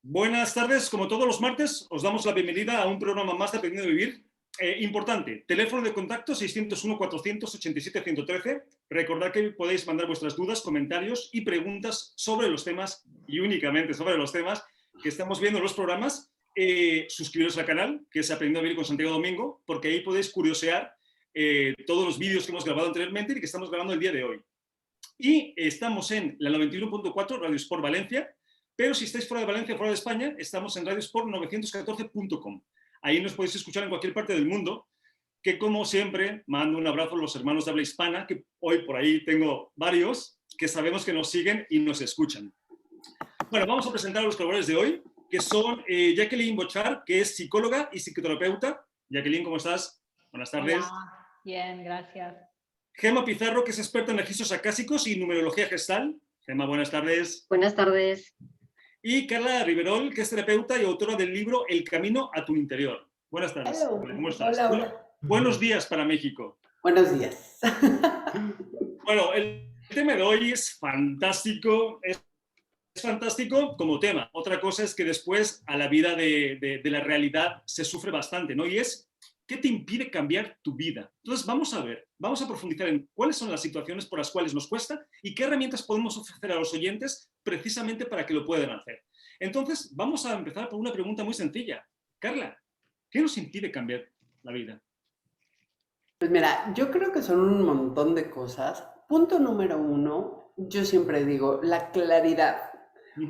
Buenas tardes, como todos los martes, os damos la bienvenida a un programa más de Aprendiendo a Vivir. Importante, teléfono de contacto 601-487-113. Recordad que podéis mandar vuestras dudas, comentarios y preguntas sobre los temas, y únicamente sobre los temas que estamos viendo en los programas. Suscribiros al canal, que es Aprendiendo a Vivir con Santiago Domingo, porque ahí podéis curiosear todos los vídeos que hemos grabado anteriormente y que estamos grabando el día de hoy. Y estamos en la 91.4, Radio Sport Valencia, pero si estáis fuera de Valencia, fuera de España, estamos en radiosport914.com. Ahí nos podéis escuchar en cualquier parte del mundo, que como siempre, mando un abrazo a los hermanos de habla hispana, que hoy por ahí tengo varios, que sabemos que nos siguen y nos escuchan. Bueno, vamos a presentar a los colaboradores de hoy, que son Jacqueline Bochar, que es psicóloga y psicoterapeuta. Jacqueline, ¿cómo estás? Buenas tardes. Hola, bien, gracias. Gemma Pizarro, que es experta en registros acásicos y numerología gestal. Gemma, buenas tardes. Buenas tardes. Y Carla Riverol, que es terapeuta y autora del libro El camino a tu interior. Buenas tardes. Hello. ¿Cómo estás? Hola. Buenos días para México. Buenos días. Bueno, el tema de hoy es fantástico. Es fantástico como tema. Otra cosa es que después a la vida de la realidad se sufre bastante, ¿no? Y es, ¿qué te impide cambiar tu vida? Entonces vamos a profundizar en cuáles son las situaciones por las cuales nos cuesta y qué herramientas podemos ofrecer a los oyentes precisamente para que lo puedan hacer. Entonces vamos a empezar por una pregunta muy sencilla. Carla, ¿qué nos impide cambiar la vida? Pues mira, yo creo que son un montón de cosas. Punto número 1, yo siempre digo, la claridad.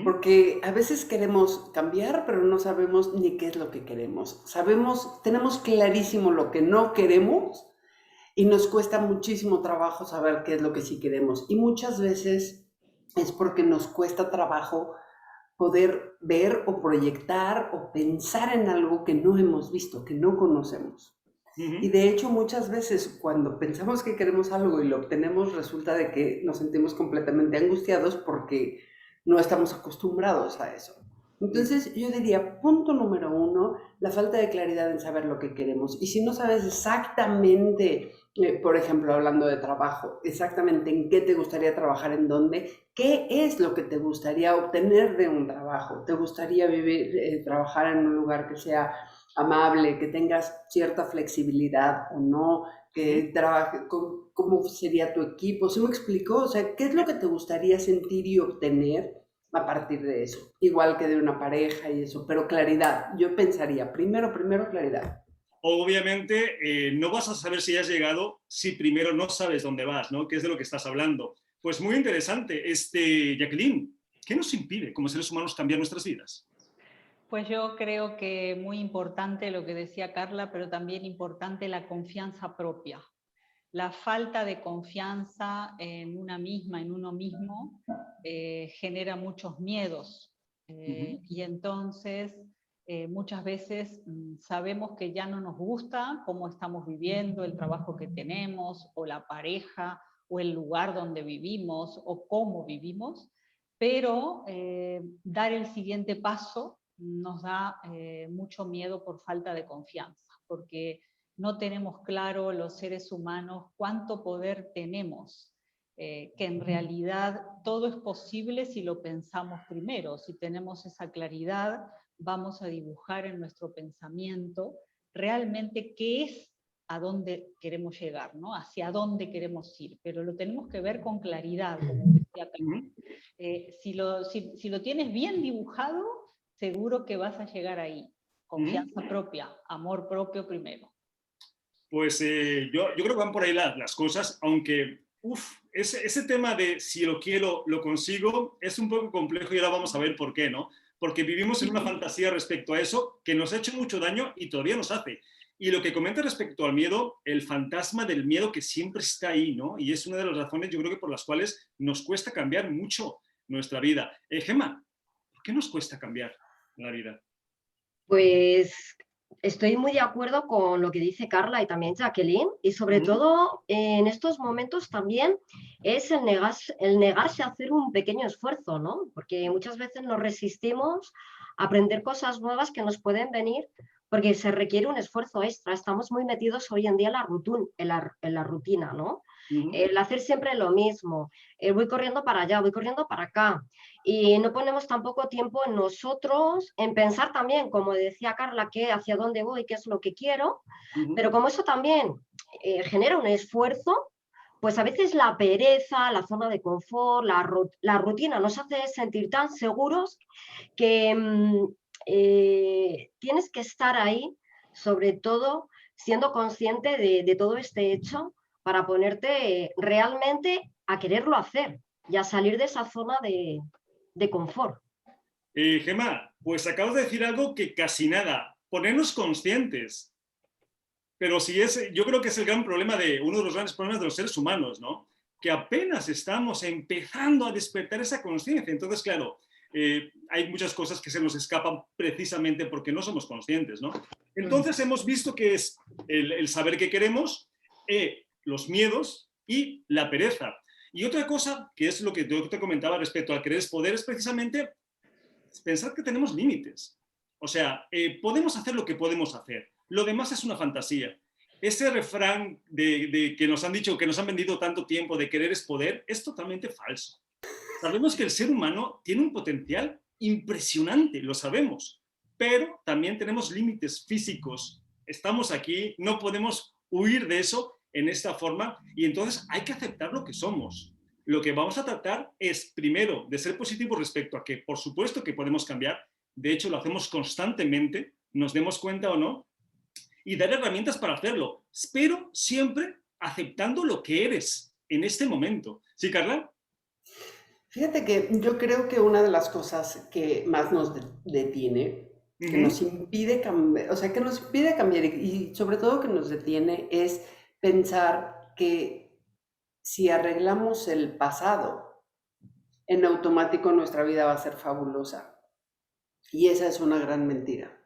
Porque a veces queremos cambiar, pero no sabemos ni qué es lo que queremos. Tenemos clarísimo lo que no queremos y nos cuesta muchísimo trabajo saber qué es lo que sí queremos. Y muchas veces es porque nos cuesta trabajo poder ver o proyectar o pensar en algo que no hemos visto, que no conocemos. Y de hecho muchas veces cuando pensamos que queremos algo y lo obtenemos, resulta de que nos sentimos completamente angustiados porque no estamos acostumbrados a eso. Entonces yo diría, punto número 1, la falta de claridad en saber lo que queremos. Y si no sabes exactamente, por ejemplo, hablando de trabajo, exactamente en qué te gustaría trabajar, en dónde, qué es lo que te gustaría obtener de un trabajo. ¿Te gustaría trabajar en un lugar que sea amable, que tengas cierta flexibilidad o no, que trabaje, cómo sería tu equipo? ¿Sí me explicó? O sea, ¿qué es lo que te gustaría sentir y obtener a partir de eso? Igual que de una pareja y eso, pero claridad. Yo pensaría, primero claridad. Obviamente no vas a saber si has llegado si primero no sabes dónde vas, ¿no? ¿Qué es de lo que estás hablando? Pues muy interesante. Jacqueline, ¿qué nos impide como seres humanos cambiar nuestras vidas? Pues yo creo que muy importante lo que decía Carla, pero también importante la confianza propia. La falta de confianza en una misma, en uno mismo, genera muchos miedos. Y entonces muchas veces sabemos que ya no nos gusta cómo estamos viviendo, el trabajo que tenemos, o la pareja, o el lugar donde vivimos, o cómo vivimos, pero dar el siguiente paso nos da mucho miedo por falta de confianza, porque no tenemos claro los seres humanos cuánto poder tenemos, que en realidad todo es posible si lo pensamos primero. Si tenemos esa claridad, vamos a dibujar en nuestro pensamiento realmente qué es, a dónde queremos llegar, ¿no? Hacia dónde queremos ir, pero lo tenemos que ver con claridad, como decía Carlos. Si lo tienes bien dibujado, seguro que vas a llegar ahí. Confianza propia, amor propio primero. Pues yo creo que van por ahí las cosas, aunque ese tema de si lo quiero, lo consigo, es un poco complejo y ahora vamos a ver por qué, ¿no? Porque vivimos en una fantasía respecto a eso que nos ha hecho mucho daño y todavía nos hace. Y lo que comenta respecto al miedo, el fantasma del miedo que siempre está ahí, ¿no? Y es una de las razones, yo creo que por las cuales nos cuesta cambiar mucho nuestra vida. Gemma, ¿por qué nos cuesta cambiar la vida? Pues estoy muy de acuerdo con lo que dice Carla y también Jacqueline, y sobre todo en estos momentos también es el negarse a hacer un pequeño esfuerzo, ¿no? Porque muchas veces nos resistimos a aprender cosas nuevas que nos pueden venir porque se requiere un esfuerzo extra. Estamos muy metidos hoy en día en la rutina, ¿no? el hacer siempre lo mismo, voy corriendo para allá, voy corriendo para acá, y no ponemos tampoco tiempo en nosotros, en pensar también, como decía Carla, que hacia dónde voy, qué es lo que quiero, pero como eso también genera un esfuerzo, pues a veces la pereza, la zona de confort, la rutina nos hace sentir tan seguros que tienes que estar ahí, sobre todo siendo consciente de todo este hecho para ponerte realmente a quererlo hacer y a salir de esa zona de confort. Gemma, pues acabas de decir algo que casi nada, ponernos conscientes. Pero si es, yo creo que es el gran problema uno de los grandes problemas de los seres humanos, ¿no? Que apenas estamos empezando a despertar esa conciencia. Entonces, claro, hay muchas cosas que se nos escapan precisamente porque no somos conscientes, ¿no? Entonces hemos visto que es el saber qué queremos, los miedos y la pereza. Y otra cosa, que es lo que yo te comentaba respecto al querer es poder, es precisamente pensar que tenemos límites. O sea, podemos hacer lo que podemos hacer. Lo demás es una fantasía. Ese refrán que nos han dicho, que nos han vendido tanto tiempo de querer es poder, es totalmente falso. Sabemos que el ser humano tiene un potencial impresionante, lo sabemos, pero también tenemos límites físicos. Estamos aquí, no podemos huir de eso en esta forma y entonces hay que aceptar lo que somos. Lo que vamos a tratar es, primero, de ser positivos respecto a que, por supuesto, que podemos cambiar. De hecho, lo hacemos constantemente, nos demos cuenta o no, y dar herramientas para hacerlo, pero siempre aceptando lo que eres en este momento. ¿Sí, Carla? Fíjate que yo creo que una de las cosas que más nos detiene, que nos impide cambiar, o sea, que nos impide cambiar y sobre todo que nos detiene es pensar que si arreglamos el pasado, en automático nuestra vida va a ser fabulosa. Y esa es una gran mentira.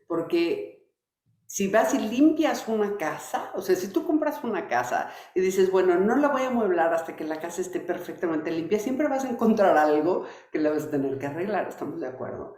Porque si vas y limpias una casa, o sea, si tú compras una casa y dices, bueno, no la voy a amueblar hasta que la casa esté perfectamente limpia, siempre vas a encontrar algo que le vas a tener que arreglar, ¿estamos de acuerdo?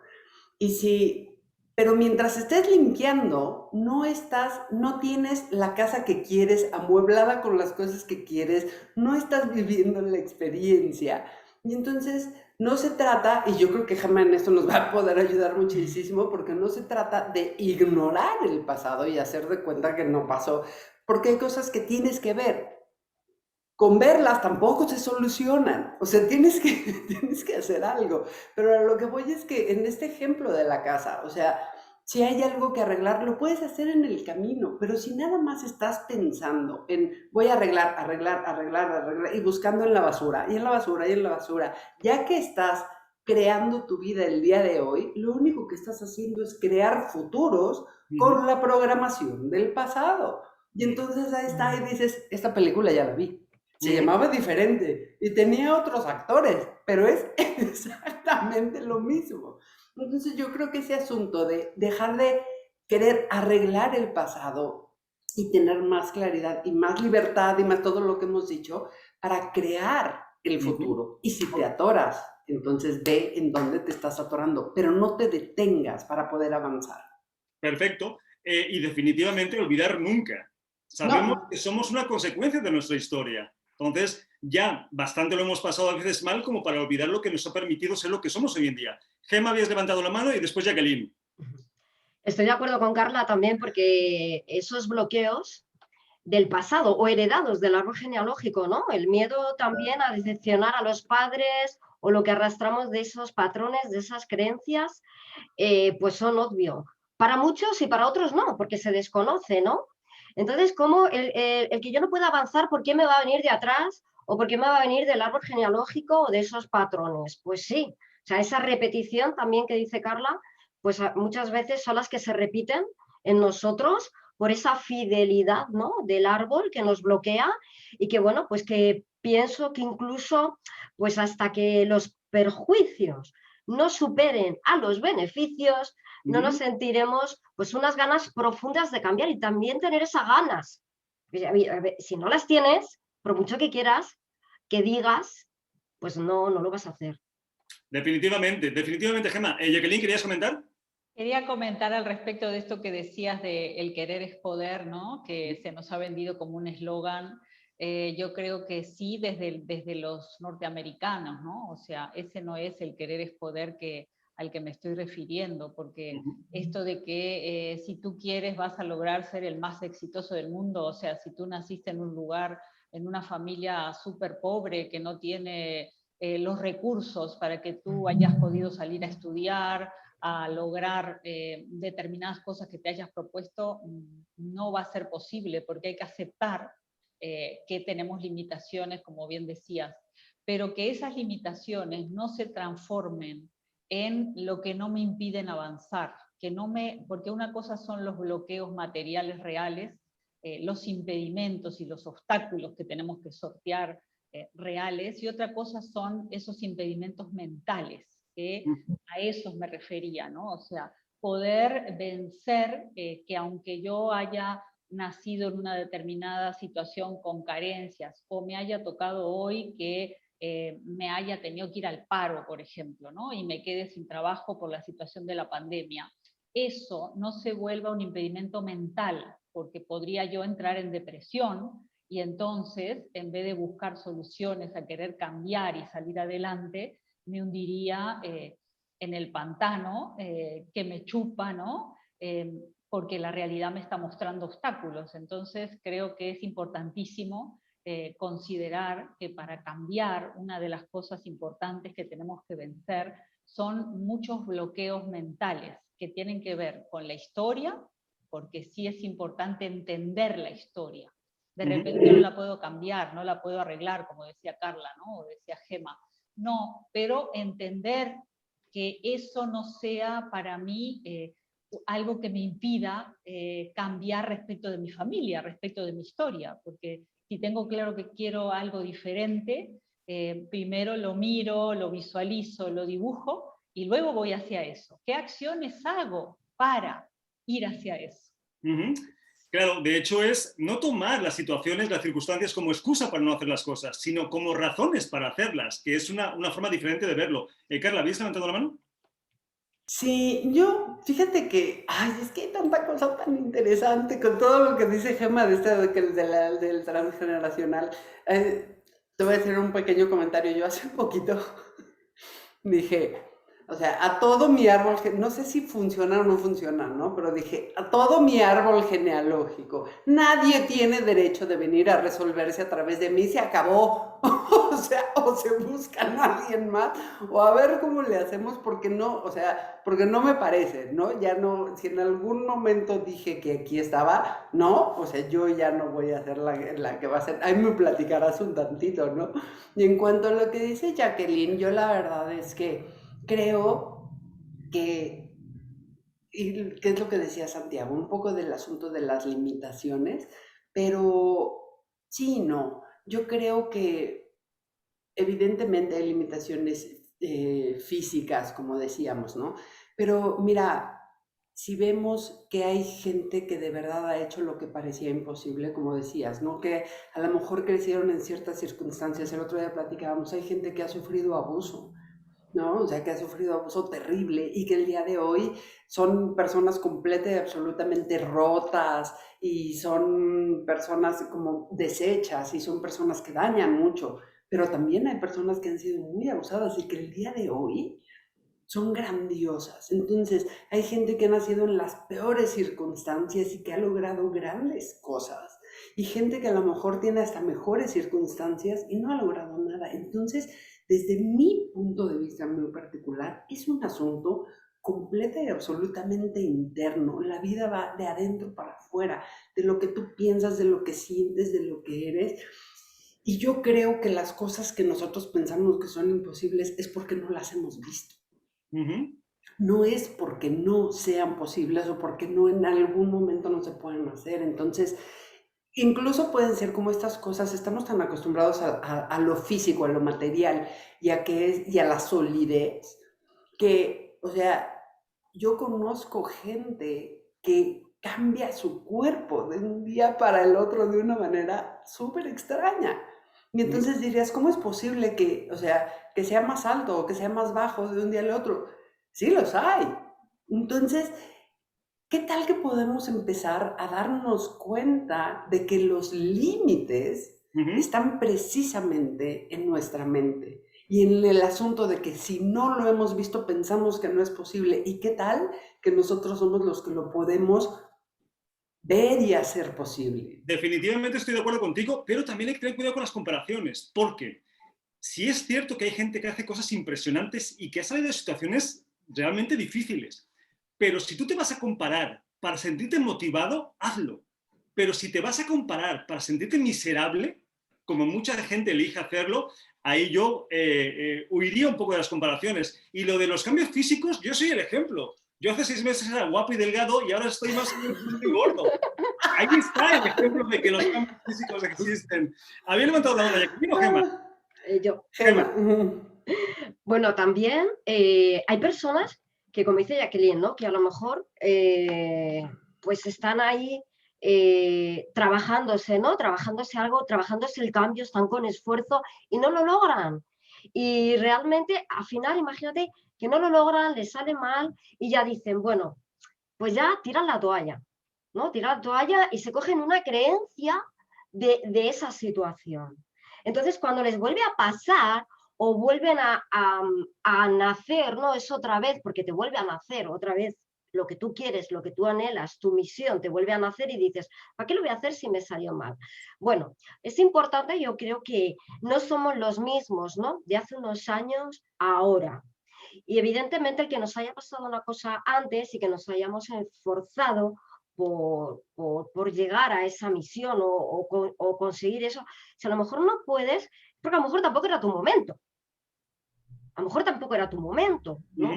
Pero mientras estés limpiando, no tienes la casa que quieres amueblada con las cosas que quieres, no estás viviendo la experiencia. Y entonces no se trata, y yo creo que Gemma en esto nos va a poder ayudar muchísimo, porque no se trata de ignorar el pasado y hacer de cuenta que no pasó, porque hay cosas que tienes que ver. Con verlas tampoco se solucionan, o sea, tienes que hacer algo, pero a lo que voy es que en este ejemplo de la casa, o sea, si hay algo que arreglar, lo puedes hacer en el camino, pero si nada más estás pensando en voy a arreglar y buscando en la basura, y en la basura, y en la basura, ya que estás creando tu vida el día de hoy, lo único que estás haciendo es crear futuros con la programación del pasado. Y entonces ahí está y dices, esta película ya la vi. Se llamaba diferente y tenía otros actores, pero es exactamente lo mismo. Entonces yo creo que ese asunto de dejar de querer arreglar el pasado y tener más claridad y más libertad y más todo lo que hemos dicho para crear el futuro. Y si te atoras, entonces ve en dónde te estás atorando, pero no te detengas para poder avanzar. Perfecto. Y definitivamente olvidar nunca. Sabemos que somos una consecuencia de nuestra historia. Entonces, ya bastante lo hemos pasado a veces mal como para olvidar lo que nos ha permitido ser lo que somos hoy en día. Gemma, habías levantado la mano y después Jacqueline. Estoy de acuerdo con Carla también porque esos bloqueos del pasado o heredados del árbol genealógico, ¿no? El miedo también a decepcionar a los padres o lo que arrastramos de esos patrones, de esas creencias, pues son obvios. Para muchos y para otros no, porque se desconoce, ¿no? Entonces, ¿cómo el que yo no pueda avanzar, por qué me va a venir de atrás o por qué me va a venir del árbol genealógico o de esos patrones? Pues sí, o sea, esa repetición también que dice Carla, pues muchas veces son las que se repiten en nosotros por esa fidelidad, ¿no?, del árbol que nos bloquea y que, bueno, pues que pienso que incluso, pues hasta que los perjuicios no superen a los beneficios, no nos sentiremos pues unas ganas profundas de cambiar y también tener esas ganas. A ver, si no las tienes, por mucho que quieras, que digas, pues no lo vas a hacer. Definitivamente, definitivamente, Gemma. Jacqueline, ¿querías comentar? Quería comentar al respecto de esto que decías de el querer es poder, ¿no? Que se nos ha vendido como un eslogan yo creo que sí desde los norteamericanos, ¿no? O sea, ese no es el querer es poder al que me estoy refiriendo, porque esto de que si tú quieres vas a lograr ser el más exitoso del mundo, o sea, si tú naciste en un lugar, en una familia súper pobre que no tiene los recursos para que tú hayas podido salir a estudiar, a lograr determinadas cosas que te hayas propuesto, no va a ser posible, porque hay que aceptar que tenemos limitaciones, como bien decías, pero que esas limitaciones no se transformen en lo que no me impiden avanzar, porque una cosa son los bloqueos materiales reales, los impedimentos y los obstáculos que tenemos que sortear reales, y otra cosa son esos impedimentos mentales, que a esos me refería, ¿no? O sea, poder vencer que aunque yo haya nacido en una determinada situación con carencias, o me haya tocado hoy que me haya tenido que ir al paro, por ejemplo, ¿no? Y me quede sin trabajo por la situación de la pandemia, eso no se vuelva un impedimento mental, porque podría yo entrar en depresión y entonces, en vez de buscar soluciones a querer cambiar y salir adelante, me hundiría en el pantano que me chupa, ¿no? Porque la realidad me está mostrando obstáculos. Entonces creo que es importantísimo considerar que para cambiar, una de las cosas importantes que tenemos que vencer son muchos bloqueos mentales que tienen que ver con la historia, porque sí es importante entender la historia. De repente no la puedo cambiar, no la puedo arreglar, como decía Carla, ¿no? O decía Gema. No, pero entender que eso no sea para mí algo que me impida cambiar respecto de mi familia, respecto de mi historia, porque si tengo claro que quiero algo diferente, primero lo miro, lo visualizo, lo dibujo, y luego voy hacia eso. ¿Qué acciones hago para ir hacia eso? Claro, de hecho es no tomar las situaciones, las circunstancias como excusa para no hacer las cosas, sino como razones para hacerlas, que es una forma diferente de verlo. Carla, ¿habías levantado la mano? Sí, yo, fíjate que, ay, es que hay tanta cosa tan interesante con todo lo que dice Gemma del transgeneracional. Te voy a hacer un pequeño comentario. Yo hace poquito dije, o sea, a todo mi árbol, no sé si funciona o no funciona, ¿no? Pero dije, a todo mi árbol genealógico, nadie tiene derecho de venir a resolverse a través de mí, se acabó. O sea, o se buscan a alguien más, o a ver cómo le hacemos, porque no, o sea, porque no me parece, ¿no? Ya no, si en algún momento dije que aquí estaba, no, o sea, yo ya no voy a ser la que va a ser, ahí me platicarás un tantito, ¿no? Y en cuanto a lo que dice Jacqueline, yo la verdad es que creo que, y qué es lo que decía Santiago, un poco del asunto de las limitaciones, pero sí, no, yo creo que evidentemente hay limitaciones físicas, como decíamos, ¿no? Pero mira, si vemos que hay gente que de verdad ha hecho lo que parecía imposible, como decías, ¿no? Que a lo mejor crecieron en ciertas circunstancias, el otro día platicábamos, hay gente que ha sufrido abuso, ¿no? O sea, que ha sufrido abuso terrible y que el día de hoy son personas completamente y absolutamente rotas y son personas como deshechas y son personas que dañan mucho, pero también hay personas que han sido muy abusadas y que el día de hoy son grandiosas. Entonces, hay gente que ha nacido en las peores circunstancias y que ha logrado grandes cosas. Y gente que a lo mejor tiene hasta mejores circunstancias y no ha logrado nada. Entonces, desde mi punto de vista muy particular, es un asunto completa y absolutamente interno. La vida va de adentro para afuera, de lo que tú piensas, de lo que sientes, de lo que eres. Y yo creo que las cosas que nosotros pensamos que son imposibles es porque no las hemos visto. No es porque no sean posibles o porque no en algún momento no se pueden hacer. Entonces, incluso pueden ser como estas cosas, estamos tan acostumbrados a lo físico, a lo material y a la solidez, que, o sea, yo conozco gente que cambia su cuerpo de un día para el otro de una manera súper extraña. Y entonces dirías, ¿cómo es posible que, o sea, que sea más alto o que sea más bajo de un día al otro? Sí los hay. Entonces, ¿qué tal que podemos empezar a darnos cuenta de que los límites están precisamente en nuestra mente. Y en el asunto de que si no lo hemos visto, pensamos que no es posible. ¿Y qué tal que nosotros somos los que lo podemos ver y hacer posible? Definitivamente estoy de acuerdo contigo, pero también hay que tener cuidado con las comparaciones, porque sí es cierto que hay gente que hace cosas impresionantes y que ha salido de situaciones realmente difíciles, pero si tú te vas a comparar para sentirte motivado, hazlo. Pero si te vas a comparar para sentirte miserable, como mucha gente elige hacerlo, ahí yo huiría un poco de las comparaciones. Y lo de los cambios físicos, yo soy el ejemplo. Yo hace 6 meses era guapo y delgado y ahora estoy más gordo. Ahí está el ejemplo de que los cambios físicos existen. ¿Había levantado la mano Jacqueline o Gemma? Yo. Gemma. Bueno, también hay personas que, como dice Jacqueline, ¿no? Que a lo mejor pues están ahí trabajándose, ¿no? Trabajándose algo, trabajándose el cambio, están con esfuerzo y no lo logran. Y realmente, al final, imagínate que no lo logran, les sale mal y ya dicen, bueno, pues ya tiran la toalla, ¿no? Tiran la toalla y se cogen una creencia de esa situación. Entonces, cuando les vuelve a pasar o vuelven a nacer, ¿no? Es otra vez, porque te vuelve a nacer otra vez lo que tú quieres, lo que tú anhelas, tu misión, te vuelve a nacer y dices, ¿para qué lo voy a hacer si me salió mal? Bueno, es importante, yo creo que no somos los mismos, ¿no? De hace unos años a ahora. Y evidentemente el que nos haya pasado una cosa antes y que nos hayamos esforzado por llegar a esa misión o conseguir eso, si a lo mejor no puedes, porque a lo mejor tampoco era tu momento, a lo mejor tampoco era tu momento, ¿no?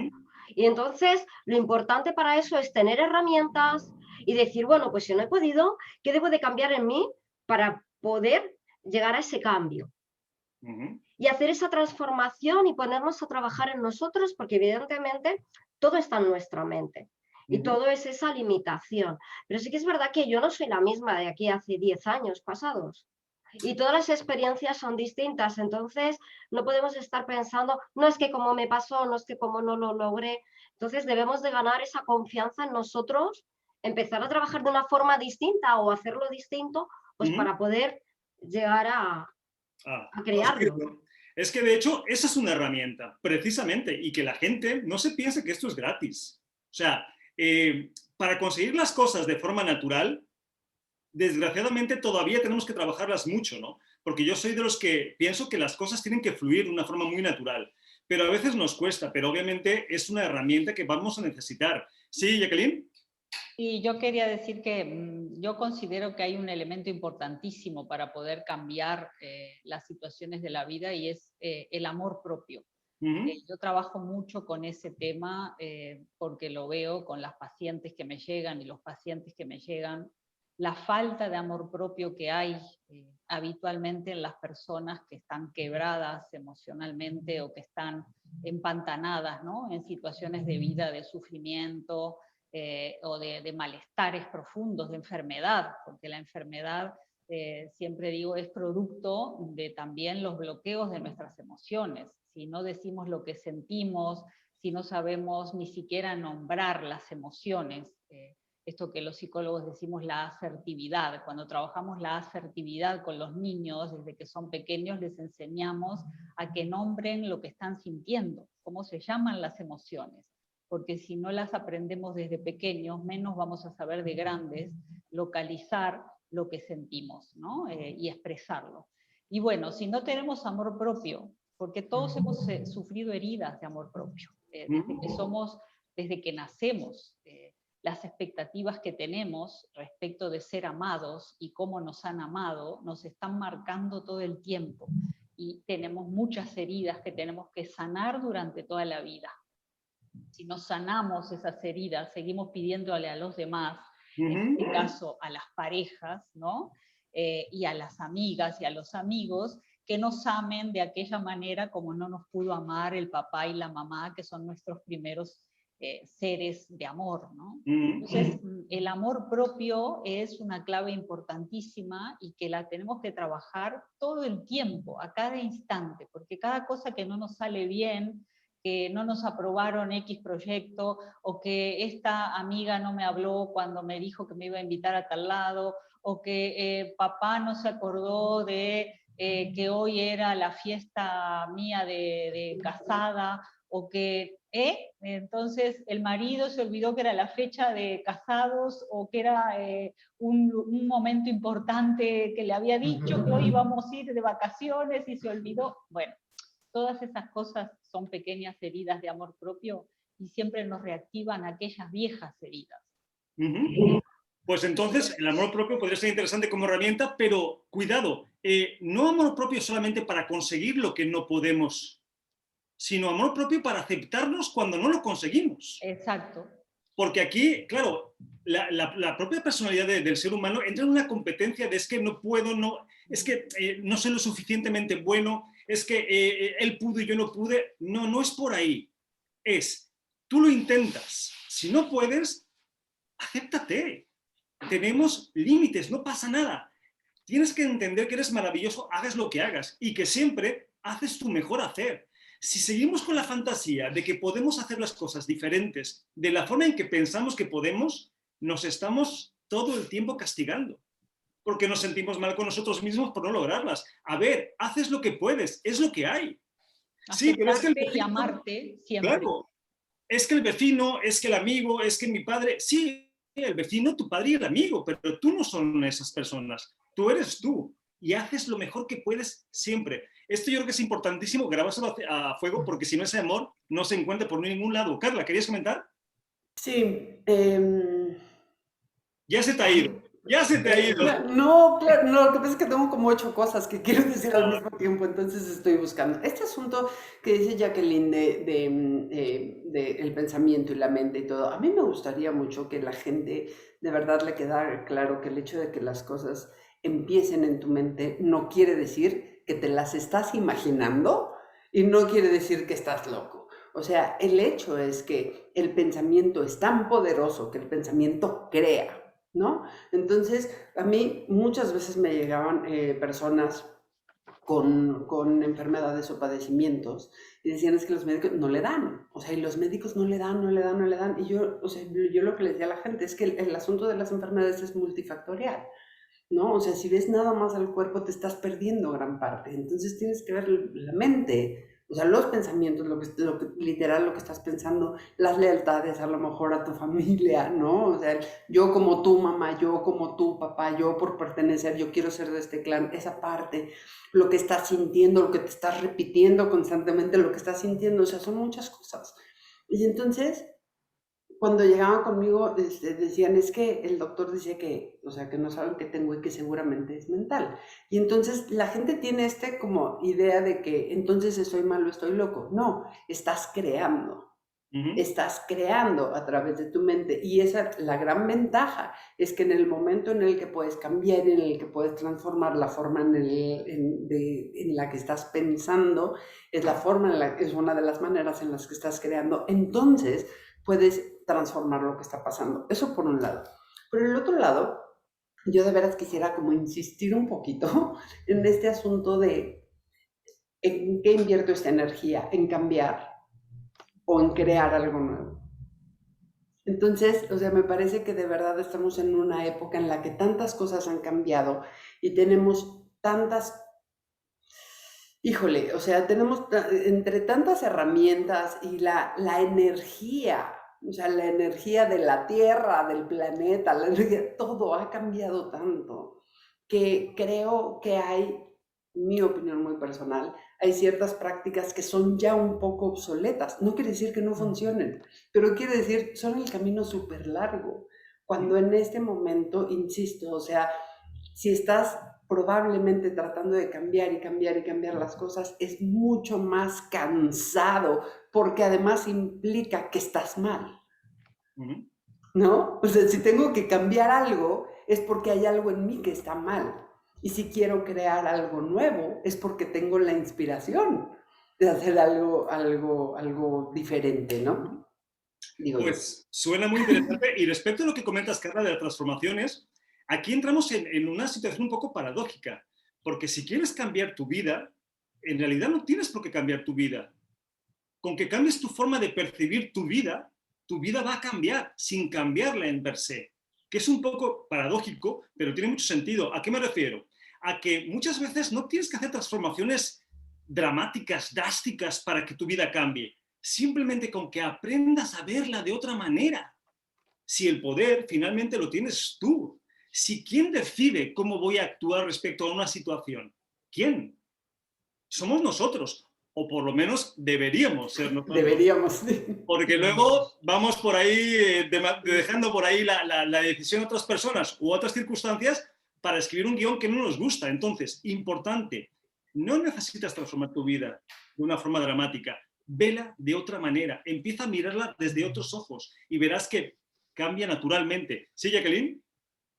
Y entonces lo importante para eso es tener herramientas y decir, bueno, pues si no he podido, ¿qué debo de cambiar en mí para poder llegar a ese cambio? Y hacer esa transformación y ponernos a trabajar en nosotros, porque evidentemente todo está en nuestra mente y todo es esa limitación. Pero sí que es verdad que yo no soy la misma de aquí hace 10 años pasados y todas las experiencias son distintas, entonces no podemos estar pensando, no es que como me pasó, no es que como no lo logré. Entonces debemos de ganar esa confianza en nosotros, empezar a trabajar de una forma distinta o hacerlo distinto, pues para poder llegar a crearlo. Es que de hecho esa es una herramienta, precisamente, y que la gente no se piense que esto es gratis. O sea, para conseguir las cosas de forma natural, desgraciadamente todavía tenemos que trabajarlas mucho, ¿no? Porque yo soy de los que pienso que las cosas tienen que fluir de una forma muy natural, pero a veces nos cuesta, pero obviamente es una herramienta que vamos a necesitar. ¿Sí, Jacqueline? Y yo quería decir que yo considero que hay un elemento importantísimo para poder cambiar las situaciones de la vida y es el amor propio. Yo trabajo mucho con ese tema porque lo veo con las pacientes que me llegan y los pacientes que me llegan, la falta de amor propio que hay habitualmente en las personas que están quebradas emocionalmente o que están empantanadas, ¿no? En situaciones de vida de sufrimiento, o de malestares profundos, de enfermedad, porque la enfermedad, siempre digo, es producto de también los bloqueos de nuestras emociones. Si no decimos lo que sentimos, si no sabemos ni siquiera nombrar las emociones, esto que los psicólogos decimos la asertividad, cuando trabajamos la asertividad con los niños, desde que son pequeños les enseñamos a que nombren lo que están sintiendo, cómo se llaman las emociones, porque si no las aprendemos desde pequeños, menos vamos a saber de grandes localizar lo que sentimos, ¿no? Y expresarlo. Y bueno, si no tenemos amor propio, porque todos hemos sufrido heridas de amor propio, desde que nacemos, las expectativas que tenemos respecto de ser amados y cómo nos han amado, nos están marcando todo el tiempo. Y tenemos muchas heridas que tenemos que sanar durante toda la vida. Si no sanamos esas heridas, seguimos pidiéndole a los demás, en este caso a las parejas, ¿no? Y a las amigas y a los amigos, que nos amen de aquella manera como no nos pudo amar el papá y la mamá, que son nuestros primeros seres de amor, ¿no? Entonces, el amor propio es una clave importantísima y que la tenemos que trabajar todo el tiempo, a cada instante, porque cada cosa que no nos sale bien, que no nos aprobaron X proyecto, o que esta amiga no me habló cuando me dijo que me iba a invitar a tal lado, o que papá no se acordó de que hoy era la fiesta mía de casada, o que, entonces el marido se olvidó que era la fecha de casados, o que era un momento importante que le había dicho que hoy íbamos a ir de vacaciones y se olvidó. Bueno, todas esas cosas son pequeñas heridas de amor propio y siempre nos reactivan aquellas viejas heridas. Pues entonces el amor propio podría ser interesante como herramienta, pero cuidado, no amor propio solamente para conseguir lo que no podemos, sino amor propio para aceptarnos cuando no lo conseguimos. Exacto. Porque aquí, claro, la propia personalidad del ser humano entra en una competencia de es que no puedo, es que no soy lo suficientemente bueno, es que él pudo y yo no pude. No, no es por ahí. Es, tú lo intentas. Si no puedes, acéptate. Tenemos límites, no pasa nada. Tienes que entender que eres maravilloso, hagas lo que hagas y que siempre haces tu mejor hacer. Si seguimos con la fantasía de que podemos hacer las cosas diferentes de la forma en que pensamos que podemos, nos estamos todo el tiempo castigando, porque nos sentimos mal con nosotros mismos por no lograrlas. A ver, haces lo que puedes, es lo que hay. Sí, pero es que el vecino, y amarte siempre. Claro, es que el vecino, es que el amigo, es que mi padre, sí, el vecino, tu padre y el amigo, pero tú no son esas personas, tú eres tú y haces lo mejor que puedes siempre. Esto yo creo que es importantísimo, grabárselo a fuego, porque si no, ese amor no se encuentra por ningún lado. Carla, ¿querías comentar? Sí. Ya se te ha ido. Ya se te ha ido. No, claro, no, lo que pasa es que tengo como 8 cosas que quiero decir al mismo tiempo, entonces estoy buscando. Este asunto que dice Jacqueline de el pensamiento y la mente y todo, a mí me gustaría mucho que la gente de verdad le quedara claro que el hecho de que las cosas empiecen en tu mente no quiere decir que te las estás imaginando y no quiere decir que estás loco. O sea, el hecho es que el pensamiento es tan poderoso que el pensamiento crea, ¿no? Entonces, a mí muchas veces me llegaban personas con enfermedades o padecimientos y decían es que los médicos no le dan, o sea, y los médicos no le dan, y yo, o sea, yo lo que les decía a la gente es que el asunto de las enfermedades es multifactorial, ¿no? O sea, si ves nada más al cuerpo te estás perdiendo gran parte, entonces tienes que ver la mente, o sea, los pensamientos, literal lo que estás pensando, las lealtades a lo mejor a tu familia, ¿no? O sea, yo como tu mamá, yo como tu papá, yo por pertenecer, yo quiero ser de este clan, esa parte, lo que estás sintiendo, lo que te estás repitiendo constantemente, lo que estás sintiendo, o sea, son muchas cosas. Y entonces, cuando llegaban conmigo, decían, es que el doctor dice que, o sea, que no saben qué tengo y que seguramente es mental. Y entonces la gente tiene como idea de que entonces estoy malo, estoy loco. No, estás creando. Estás creando a través de tu mente. Y esa, la gran ventaja es que en el momento en el que puedes cambiar, en el que puedes transformar la forma en la que estás pensando, es una de las maneras en las que estás creando. Entonces, puedes transformar lo que está pasando. Eso por un lado. Por el otro lado, yo de veras quisiera como insistir un poquito en este asunto de en qué invierto esta energía, en cambiar o en crear algo nuevo. Entonces, o sea, me parece que de verdad estamos en una época en la que tantas cosas han cambiado y tenemos tantas... Híjole, o sea, tenemos entre tantas herramientas y la energía, o sea, la energía de la Tierra, del planeta, la energía, todo ha cambiado tanto que creo que hay, mi opinión muy personal, hay ciertas prácticas que son ya un poco obsoletas. No quiere decir que no funcionen, pero quiere decir son el camino súper largo. Cuando en este momento, insisto, o sea, si estás probablemente tratando de cambiar y cambiar y cambiar las cosas, es mucho más cansado, porque además implica que estás mal, ¿no? O sea, si tengo que cambiar algo, es porque hay algo en mí que está mal. Y si quiero crear algo nuevo, es porque tengo la inspiración de hacer algo diferente, ¿no? Digo pues suena muy interesante. Y respecto a lo que comentas, Carla, de las transformaciones, aquí entramos en una situación un poco paradójica, porque si quieres cambiar tu vida, en realidad no tienes por qué cambiar tu vida. con que cambies tu forma de percibir tu vida va a cambiar sin cambiarla en per se. Que es un poco paradójico, pero tiene mucho sentido. ¿A qué me refiero? A que muchas veces no tienes que hacer transformaciones dramáticas, drásticas para que tu vida cambie. Simplemente con que aprendas a verla de otra manera. Si el poder finalmente lo tienes tú. Si ¿quién decide cómo voy a actuar respecto a una situación? ¿Quién? Somos nosotros. O por lo menos deberíamos ser nosotros. Deberíamos. Porque luego vamos por ahí, dejando por ahí la decisión a otras personas u otras circunstancias para escribir un guión que no nos gusta. Entonces, importante, no necesitas transformar tu vida de una forma dramática. Vela de otra manera. Empieza a mirarla desde otros ojos y verás que cambia naturalmente. ¿Sí, Jacqueline?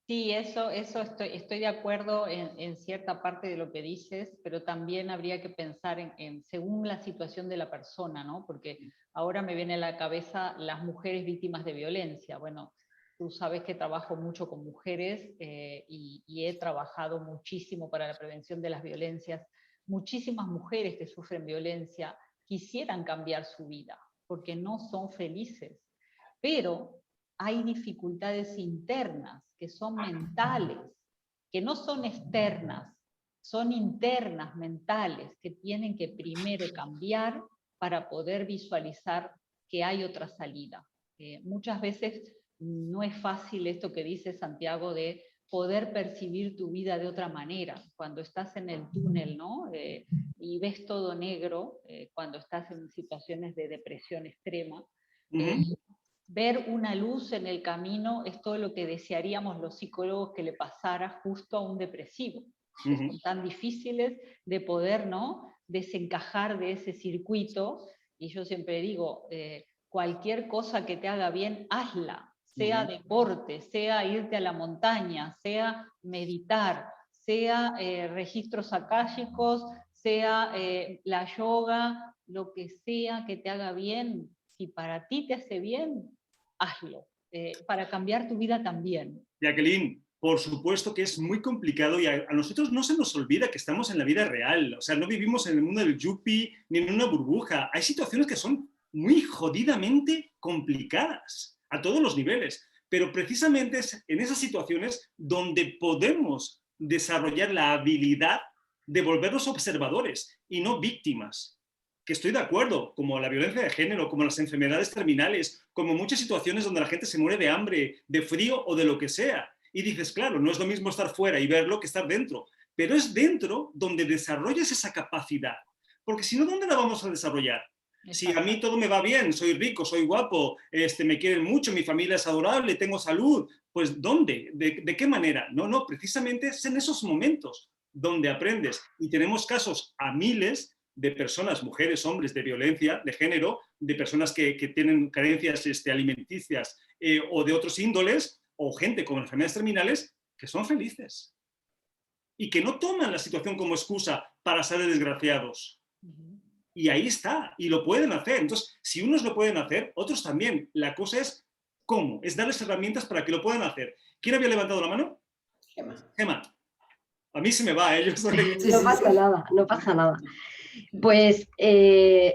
Sí, eso estoy de acuerdo en cierta parte de lo que dices, pero también habría que pensar según la situación de la persona, ¿no? Porque ahora me viene a la cabeza las mujeres víctimas de violencia. Bueno, tú sabes que trabajo mucho con mujeres y he trabajado muchísimo para la prevención de las violencias. Muchísimas mujeres que sufren violencia quisieran cambiar su vida porque no son felices, pero hay dificultades internas que son mentales, que no son externas, son internas, mentales, que tienen que primero cambiar para poder visualizar que hay otra salida. Muchas veces no es fácil esto que dice Santiago de poder percibir tu vida de otra manera, cuando estás en el túnel, ¿no? Y ves todo negro, cuando estás en situaciones de depresión extrema. Ver una luz en el camino es todo lo que desearíamos los psicólogos que le pasara justo a un depresivo. Son tan difíciles de poder, ¿no?, desencajar de ese circuito, y yo siempre digo, cualquier cosa que te haga bien, hazla, sea deporte, sea irte a la montaña, sea meditar, sea registros akáshicos, sea la yoga, lo que sea que te haga bien. Si para ti te hace bien, hazlo, para cambiar tu vida también. Jacqueline, por supuesto que es muy complicado y a nosotros no se nos olvida que estamos en la vida real. O sea, no vivimos en el mundo del yuppie ni en una burbuja. Hay situaciones que son muy jodidamente complicadas a todos los niveles. Pero precisamente es en esas situaciones donde podemos desarrollar la habilidad de volvernos observadores y no víctimas. Que estoy de acuerdo, como la violencia de género, como las enfermedades terminales, como muchas situaciones donde la gente se muere de hambre, de frío o de lo que sea. Y dices, claro, no es lo mismo estar fuera y verlo que estar dentro, pero es dentro donde desarrollas esa capacidad. Porque si no, ¿dónde la vamos a desarrollar? Si a mí todo me va bien, soy rico, soy guapo, me quieren mucho, mi familia es adorable, tengo salud, pues ¿dónde? ¿De qué manera? No, precisamente es en esos momentos donde aprendes. Y tenemos casos a miles de personas, mujeres, hombres, de violencia de género, de personas que tienen carencias alimenticias o de otros índoles, o gente con enfermedades terminales, que son felices. Y que no toman la situación como excusa para ser desgraciados. Y ahí está, y lo pueden hacer. Entonces, si unos lo pueden hacer, otros también. La cosa es cómo, es darles herramientas para que lo puedan hacer. ¿Quién había levantado la mano? Gemma. A mí se me va, yo soy... No pasa nada, no pasa nada. Pues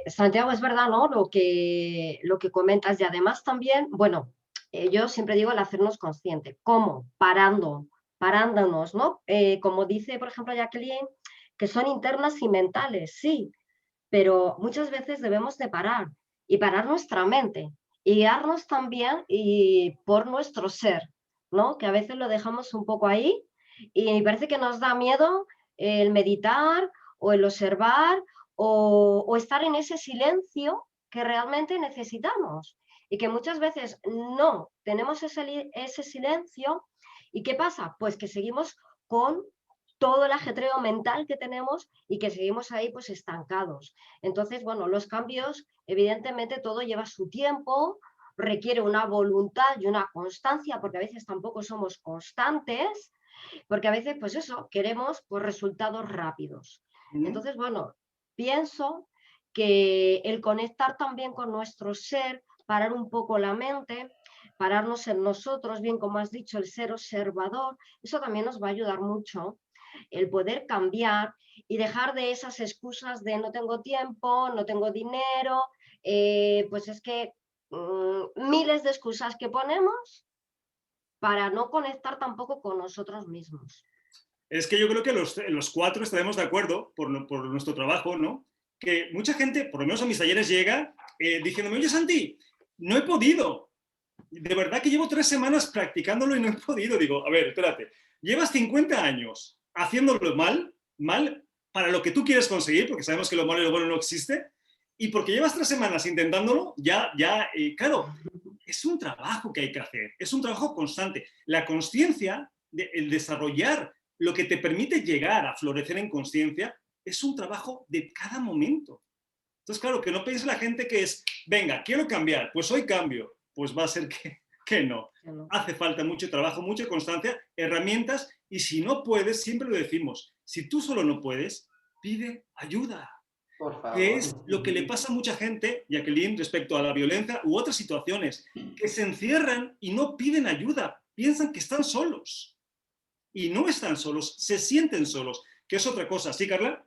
Santiago, es verdad, ¿no?, lo que comentas, y además también, bueno, yo siempre digo el hacernos consciente. ¿Cómo? Parándonos, ¿no? Como dice, por ejemplo, Jacqueline, que son internas y mentales, sí, pero muchas veces debemos de parar y parar nuestra mente y guiarnos también por nuestro ser, ¿no? Que a veces lo dejamos un poco ahí y parece que nos da miedo el meditar o el observar o estar en ese silencio que realmente necesitamos y que muchas veces no tenemos ese silencio. ¿Y qué pasa? Pues que seguimos con todo el ajetreo mental que tenemos y que seguimos ahí pues estancados. Entonces, bueno, los cambios, evidentemente todo lleva su tiempo, requiere una voluntad y una constancia, porque a veces tampoco somos constantes, porque a veces pues eso, queremos pues resultados rápidos. Entonces, bueno, pienso que el conectar también con nuestro ser, parar un poco la mente, pararnos en nosotros, bien como has dicho, el ser observador, eso también nos va a ayudar mucho, el poder cambiar y dejar de esas excusas de no tengo tiempo, no tengo dinero, pues es que miles de excusas que ponemos para no conectar tampoco con nosotros mismos. Es que yo creo que los cuatro estaremos de acuerdo por nuestro trabajo, ¿no? Que mucha gente, por lo menos a mis talleres, llega diciéndome, oye, Santi, no he podido. De verdad que llevo 3 semanas practicándolo y no he podido. Digo, a ver, espérate, llevas 50 años haciéndolo mal para lo que tú quieres conseguir, porque sabemos que lo malo y lo bueno no existe, y porque llevas 3 semanas intentándolo, claro, es un trabajo que hay que hacer, es un trabajo constante. La consciencia, el desarrollar lo que te permite llegar a florecer en consciencia, es un trabajo de cada momento. Entonces, claro, que no piense la gente que es, venga, quiero cambiar, pues hoy cambio. Pues va a ser que no. Hace falta mucho trabajo, mucha constancia, herramientas, y si no puedes, siempre lo decimos, si tú solo no puedes, pide ayuda. Por favor. Que es lo que le pasa a mucha gente, Jacqueline, respecto a la violencia u otras situaciones, que se encierran y no piden ayuda, piensan que están solos. Y no están solos, se sienten solos, que es otra cosa. ¿Sí, Carla?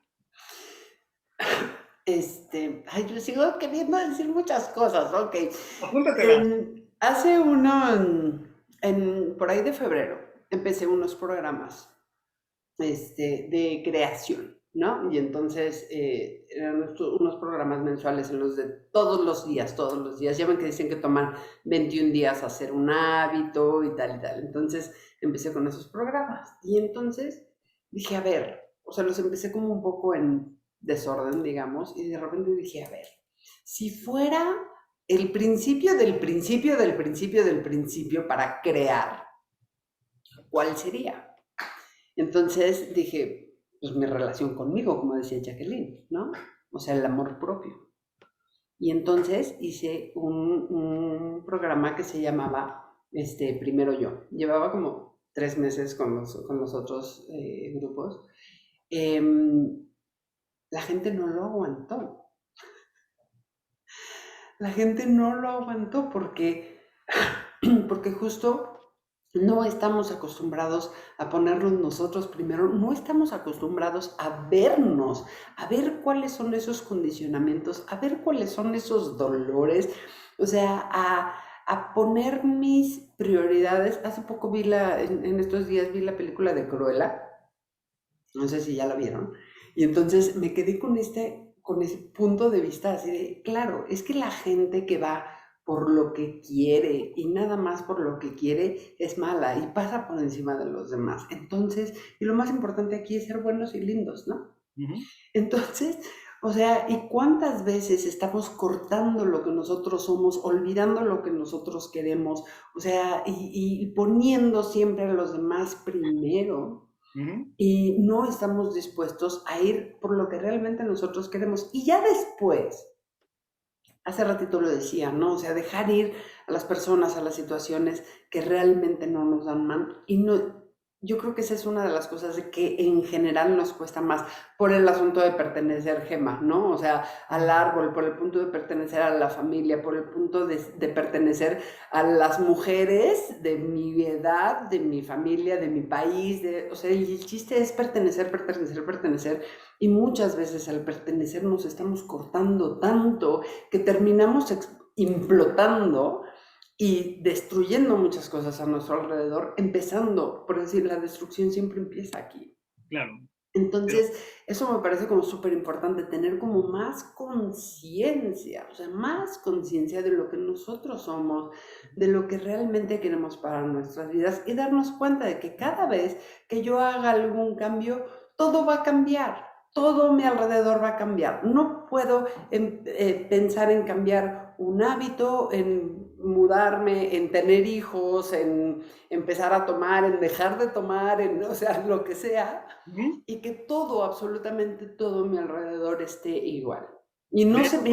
Yo sigo queriendo decir muchas cosas, ok. Apúntatela. Hace por ahí de febrero, empecé unos programas de creación, ¿no? Y entonces eran unos programas mensuales en los de todos los días. Ya ven que dicen que toman 21 días hacer un hábito y tal y tal. Entonces empecé con esos programas. Y entonces dije, a ver, o sea, los empecé como un poco en desorden, digamos, y de repente dije, a ver, si fuera el principio del principio del principio del principio para crear, ¿cuál sería? Entonces dije, pues mi relación conmigo, como decía Jacqueline, ¿no? O sea, el amor propio. Y entonces hice un programa que se llamaba Primero Yo. Llevaba como 3 meses con los otros grupos. La gente no lo aguantó. La gente no lo aguantó porque justo no estamos acostumbrados a ponernos nosotros primero, no estamos acostumbrados a vernos, a ver cuáles son esos condicionamientos, a ver cuáles son esos dolores, o sea, a poner mis prioridades. Hace poco en estos días vi la película de Cruella, no sé si ya la vieron, y entonces me quedé con ese punto de vista así de, claro, es que la gente que va por lo que quiere y nada más por lo que quiere es mala y pasa por encima de los demás. Entonces, y lo más importante aquí es ser buenos y lindos, ¿no? Entonces, o sea, ¿y cuántas veces estamos cortando lo que nosotros somos, olvidando lo que nosotros queremos? O sea, y poniendo siempre a los demás primero. Y no estamos dispuestos a ir por lo que realmente nosotros queremos. Y ya después, hace ratito lo decía, ¿no? O sea, dejar ir a las personas, a las situaciones que realmente no nos dan mal. Y no, yo creo que esa es una de las cosas de que en general nos cuesta más por el asunto de pertenecer, Gema, ¿no? O sea, al árbol, por el punto de pertenecer a la familia, por el punto de pertenecer a las mujeres de mi edad, de mi familia, de mi país. O sea, el chiste es pertenecer. Y muchas veces al pertenecer nos estamos cortando tanto que terminamos implotando y destruyendo muchas cosas a nuestro alrededor, empezando, por decir, la destrucción siempre empieza aquí. Claro. Entonces, eso me parece como súper importante, tener como más conciencia, o sea, más conciencia de lo que nosotros somos, de lo que realmente queremos para nuestras vidas y darnos cuenta de que cada vez que yo haga algún cambio, todo va a cambiar. Todo mi alrededor va a cambiar. No puedo pensar en cambiar un hábito, en mudarme, en tener hijos, en empezar a tomar, en dejar de tomar, o sea, lo que sea, y que todo, absolutamente todo mi alrededor esté igual. Y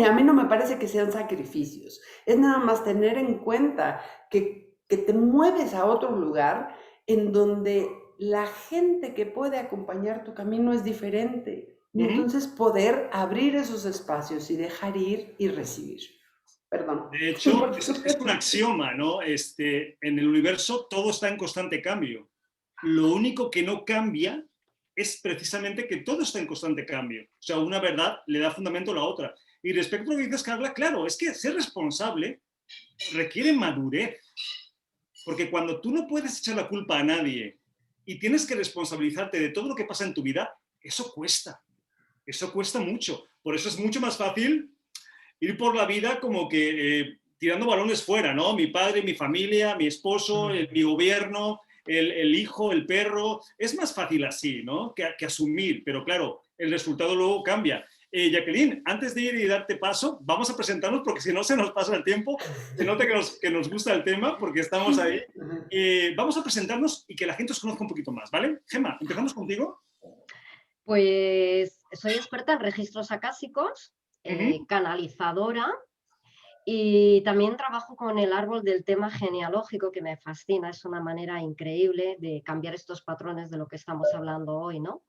a mí no me parece que sean sacrificios. Es nada más tener en cuenta que te mueves a otro lugar en donde la gente que puede acompañar tu camino es diferente. Y entonces poder abrir esos espacios y dejar ir y recibir. Perdón. De hecho, es un axioma, ¿no? En el universo todo está en constante cambio. Lo único que no cambia es precisamente que todo está en constante cambio. O sea, una verdad le da fundamento a la otra. Y respecto a lo que dices, Carla, claro, es que ser responsable requiere madurez. Porque cuando tú no puedes echar la culpa a nadie y tienes que responsabilizarte de todo lo que pasa en tu vida, eso cuesta mucho. Por eso es mucho más fácil ir por la vida como que tirando balones fuera, ¿no? Mi padre, mi familia, mi esposo, mi gobierno, el hijo, el perro. Es más fácil así, ¿no? Que asumir, pero claro, el resultado luego cambia. Jacqueline, antes de ir y darte paso, vamos a presentarnos porque si no se nos pasa el tiempo. Se nota que nos gusta el tema porque estamos ahí. Vamos a presentarnos y que la gente os conozca un poquito más, ¿vale? Gemma, empezamos contigo. Pues soy experta en registros acásicos, canalizadora, y también trabajo con el árbol del tema genealógico, que me fascina. Es una manera increíble de cambiar estos patrones de lo que estamos hablando hoy, ¿no?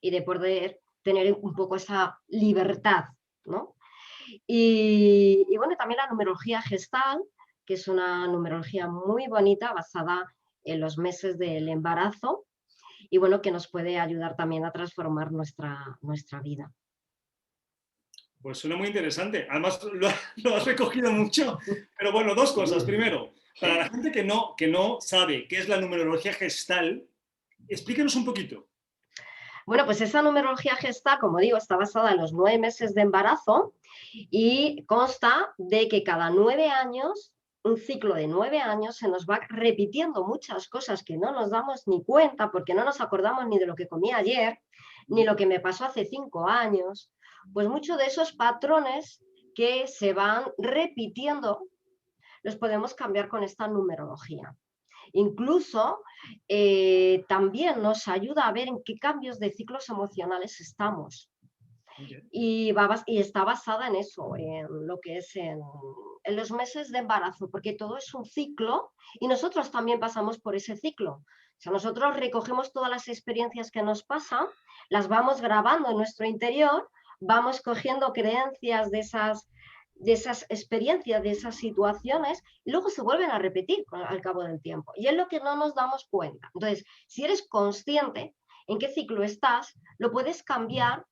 Y de poder tener un poco esa libertad, ¿no? Y bueno, también la numerología gestal, que es una numerología muy bonita basada en los meses del embarazo y bueno, que nos puede ayudar también a transformar nuestra vida. Pues suena muy interesante. Además, lo has recogido mucho. Pero bueno, dos cosas. Primero, para la gente que no sabe qué es la numerología gestal, explíquenos un poquito. Bueno, pues esa numerología gestal, como digo, está basada en los 9 meses de embarazo y consta de que cada 9 años, un ciclo de 9 años, se nos va repitiendo muchas cosas que no nos damos ni cuenta porque no nos acordamos ni de lo que comí ayer, ni lo que me pasó hace 5 años. Pues muchos de esos patrones que se van repitiendo los podemos cambiar con esta numerología. Incluso también nos ayuda a ver en qué cambios de ciclos emocionales estamos. Y está basada en eso, en lo que es en los meses de embarazo, porque todo es un ciclo y nosotros también pasamos por ese ciclo. O sea, nosotros recogemos todas las experiencias que nos pasan, las vamos grabando en nuestro interior, vamos cogiendo creencias de esas experiencias, de esas situaciones, y luego se vuelven a repetir al cabo del tiempo. Y es lo que no nos damos cuenta. Entonces, si eres consciente en qué ciclo estás, lo puedes cambiar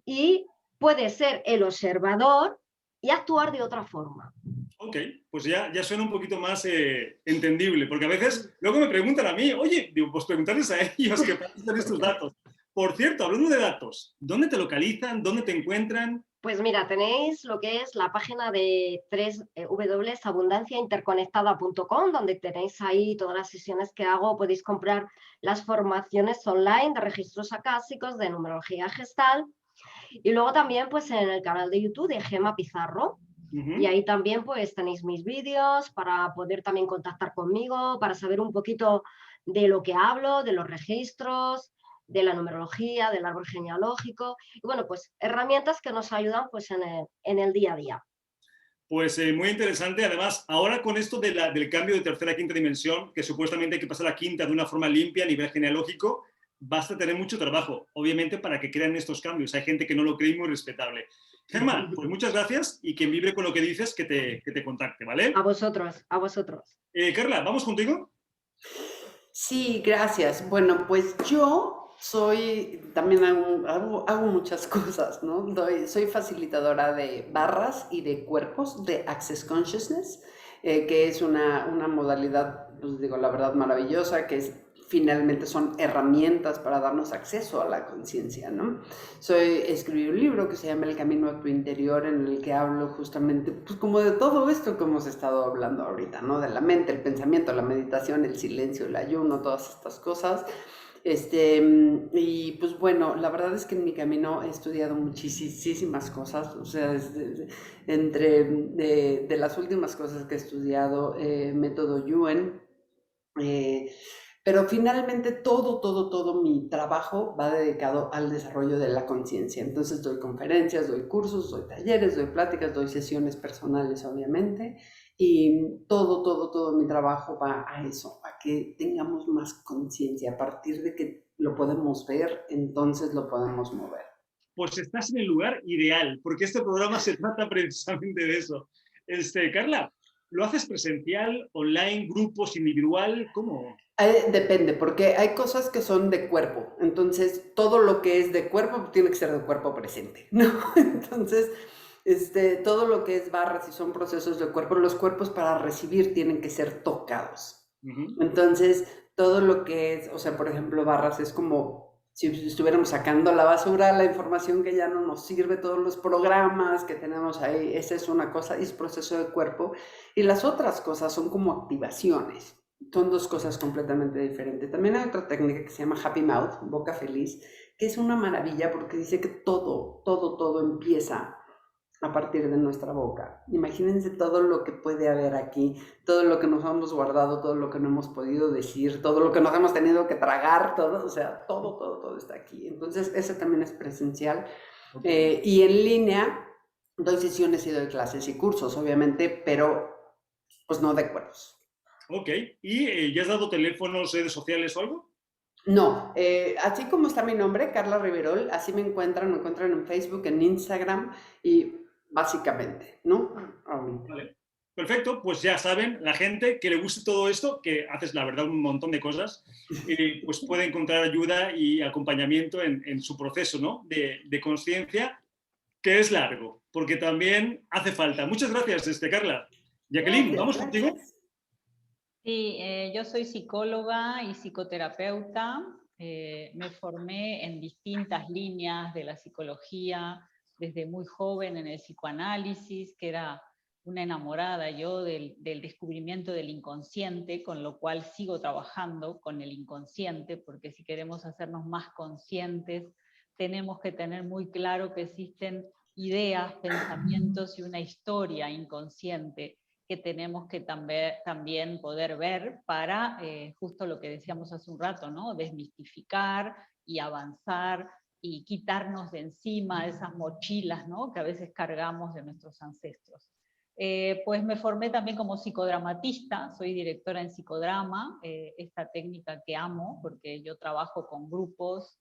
y puedes ser el observador y actuar de otra forma. Ok, pues ya suena un poquito más entendible, porque a veces luego me preguntan a mí, oye, digo, pues preguntarles a ellos que pasan estos datos. Por cierto, hablando de datos, ¿dónde te localizan? ¿Dónde te encuentran? Pues mira, tenéis lo que es la página de www.abundanciainterconectada.com, donde tenéis ahí todas las sesiones que hago. Podéis comprar las formaciones online de registros acásicos, de numerología gestal. Y luego también pues en el canal de YouTube de Gemma Pizarro. Y ahí también pues tenéis mis vídeos para poder también contactar conmigo, para saber un poquito de lo que hablo, de los registros, de la numerología, del árbol genealógico, y bueno, pues herramientas que nos ayudan pues en el día a día. Pues muy interesante. Además, ahora con esto del cambio de tercera a quinta dimensión, que supuestamente hay que pasar a quinta de una forma limpia a nivel genealógico, basta tener mucho trabajo, obviamente, para que crean estos cambios. Hay gente que no lo cree y muy respetable. Gemma, pues muchas gracias y quien vibre con lo que dices, que te contacte, ¿vale? A vosotros, a vosotros. Carla, ¿vamos contigo? Sí, gracias. Bueno, pues yo también hago muchas cosas, ¿no? Soy facilitadora de barras y de cuerpos de Access Consciousness, que es una modalidad, pues digo, la verdad maravillosa, que finalmente son herramientas para darnos acceso a la conciencia, ¿no? Escribí un libro que se llama El Camino a tu Interior, en el que hablo justamente, pues como de todo esto que hemos estado hablando ahorita, ¿no? De la mente, el pensamiento, la meditación, el silencio, el ayuno, todas estas cosas. Y pues bueno, la verdad es que en mi camino he estudiado muchísimas cosas, o sea, de las últimas cosas que he estudiado, método Yuen, pero finalmente todo mi trabajo va dedicado al desarrollo de la conciencia. Entonces doy conferencias, doy cursos, doy talleres, doy pláticas, doy sesiones personales, obviamente. Y todo mi trabajo va a eso, a que tengamos más conciencia. A partir de que lo podemos ver, entonces lo podemos mover. Pues estás en el lugar ideal, porque este programa se trata precisamente de eso. Carla, ¿lo haces presencial, online, grupos, individual? ¿Cómo? Depende, porque hay cosas que son de cuerpo. Entonces, todo lo que es de cuerpo tiene que ser de cuerpo presente, ¿no? Entonces, todo lo que es barras y son procesos de cuerpo, los cuerpos para recibir tienen que ser tocados. Entonces, todo lo que es, o sea, por ejemplo, barras es como si estuviéramos sacando a la basura la información que ya no nos sirve, todos los programas que tenemos ahí, esa es una cosa, y es proceso de cuerpo. Y las otras cosas son como activaciones. Son dos cosas completamente diferentes. También hay otra técnica que se llama Happy Mouth, boca feliz, que es una maravilla porque dice que todo empieza a partir de nuestra boca. Imagínense todo lo que puede haber aquí, todo lo que nos hemos guardado, todo lo que no hemos podido decir, todo lo que nos hemos tenido que tragar, todo, o sea, todo está aquí. Entonces, eso también es presencial. Y en línea, doy sesiones y doy clases y cursos, obviamente, pero pues no de cuerpos. Ok. ¿Y ya has dado teléfonos, redes sociales o algo? No, así como está mi nombre, Carla Riverol, así me encuentran en Facebook, en Instagram y básicamente, ¿no? Vale. Perfecto, pues ya saben, la gente que le guste todo esto, que haces la verdad un montón de cosas, pues puede encontrar ayuda y acompañamiento en su proceso, ¿no? de conciencia, que es largo, porque también hace falta. Muchas gracias, Carla. Jacqueline, Gracias, ¿vamos contigo? gracias. Sí, yo soy psicóloga y psicoterapeuta. Me formé en distintas líneas de la psicología, desde muy joven en el psicoanálisis, que era una enamorada yo del descubrimiento del inconsciente, con lo cual sigo trabajando con el inconsciente, porque si queremos hacernos más conscientes, tenemos que tener muy claro que existen ideas, pensamientos y una historia inconsciente que tenemos que también poder ver para justo lo que decíamos hace un rato, ¿no? Desmistificar y avanzar y quitarnos de encima esas mochilas, ¿no? Que a veces cargamos de nuestros ancestros. Pues me formé también como psicodramatista, soy directora en psicodrama, esta técnica que amo porque yo trabajo con grupos